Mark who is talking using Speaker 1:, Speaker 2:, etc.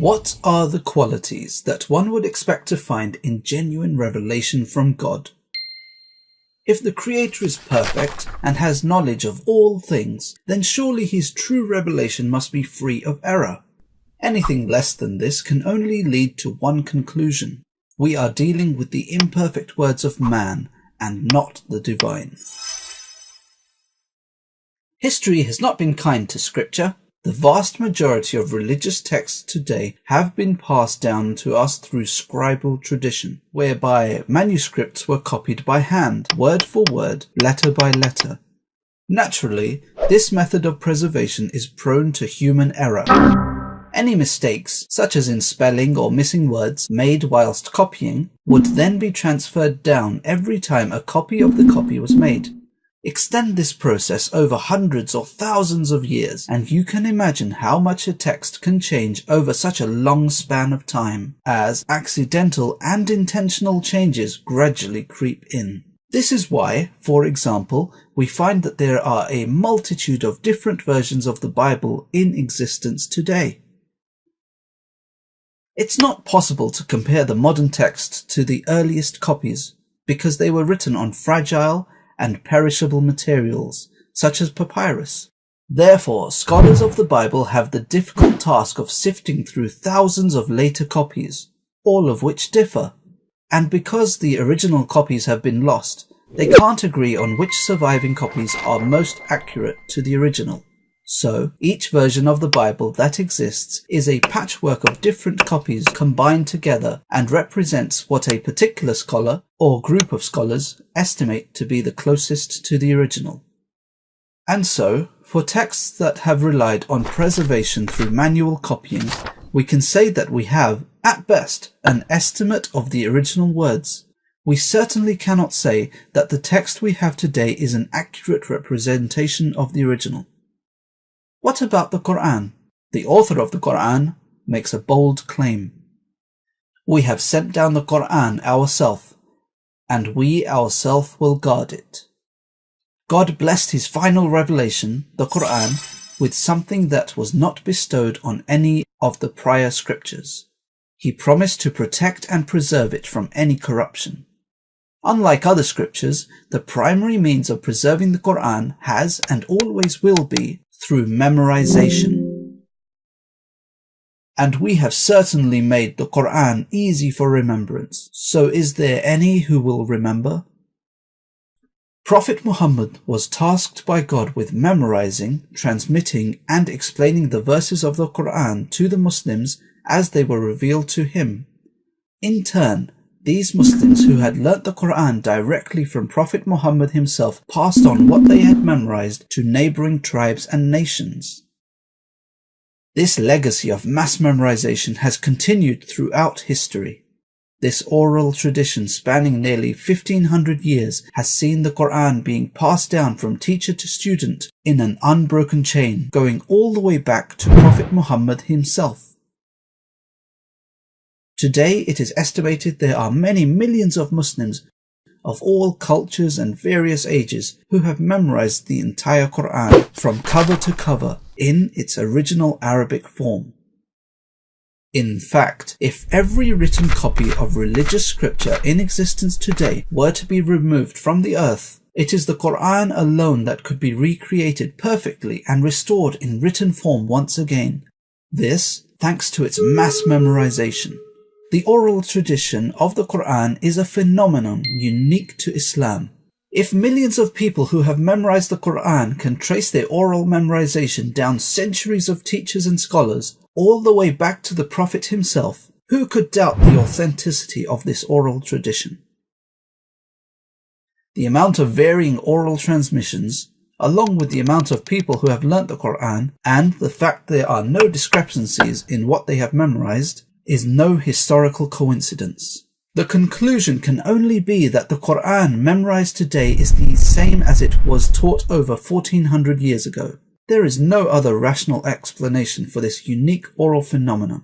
Speaker 1: What are the qualities that one would expect to find in genuine revelation from God? If the Creator is perfect and has knowledge of all things, then surely his true revelation must be free of error. Anything less than this can only lead to one conclusion: we are dealing with the imperfect words of man and not the divine. History has not been kind to Scripture. The vast majority of religious texts today have been passed down to us through scribal tradition, whereby manuscripts were copied by hand, word for word, letter by letter. Naturally, this method of preservation is prone to human error. Any mistakes, such as in spelling or missing words, made whilst copying, would then be transferred down every time a copy of the copy was made. Extend this process over hundreds or thousands of years, and you can imagine how much a text can change over such a long span of time, as accidental and intentional changes gradually creep in. This is why, for example, we find that there are a multitude of different versions of the Bible in existence today. It's not possible to compare the modern text to the earliest copies, because they were written on fragile and perishable materials, such as papyrus. Therefore, scholars of the Bible have the difficult task of sifting through thousands of later copies, all of which differ. And because the original copies have been lost, they can't agree on which surviving copies are most accurate to the original. So, each version of the Bible that exists is a patchwork of different copies combined together and represents what a particular scholar or group of scholars estimate to be the closest to the original. And so, for texts that have relied on preservation through manual copying, we can say that we have, at best, an estimate of the original words. We certainly cannot say that the text we have today is an accurate representation of the original. What about the Quran? The author of the Quran makes a bold claim. We have sent down the Quran ourselves, and we ourselves will guard it. God blessed his final revelation, the Quran, with something that was not bestowed on any of the prior scriptures. He promised to protect and preserve it from any corruption. Unlike other scriptures, the primary means of preserving the Quran has and always will be through memorization. And we have certainly made the Quran easy for remembrance. So is there any who will remember? Prophet Muhammad was tasked by God with memorizing, transmitting, and explaining the verses of the Quran to the Muslims as they were revealed to him. In turn, these Muslims who had learnt the Quran directly from Prophet Muhammad himself passed on what they had memorized to neighboring tribes and nations. This legacy of mass memorization has continued throughout history. This oral tradition spanning nearly 1500 years has seen the Quran being passed down from teacher to student in an unbroken chain going all the way back to Prophet Muhammad himself. Today it is estimated there are many millions of Muslims of all cultures and various ages who have memorized the entire Quran from cover to cover in its original Arabic form. In fact, if every written copy of religious scripture in existence today were to be removed from the earth, it is the Quran alone that could be recreated perfectly and restored in written form once again. This, thanks to its mass memorization. The oral tradition of the Quran is a phenomenon unique to Islam. If millions of people who have memorized the Quran can trace their oral memorization down centuries of teachers and scholars, all the way back to the Prophet himself, who could doubt the authenticity of this oral tradition? The amount of varying oral transmissions, along with the amount of people who have learnt the Quran, and the fact there are no discrepancies in what they have memorized, is no historical coincidence. The conclusion can only be that the Quran memorized today is the same as it was taught over 1400 years ago. There is no other rational explanation for this unique oral phenomenon.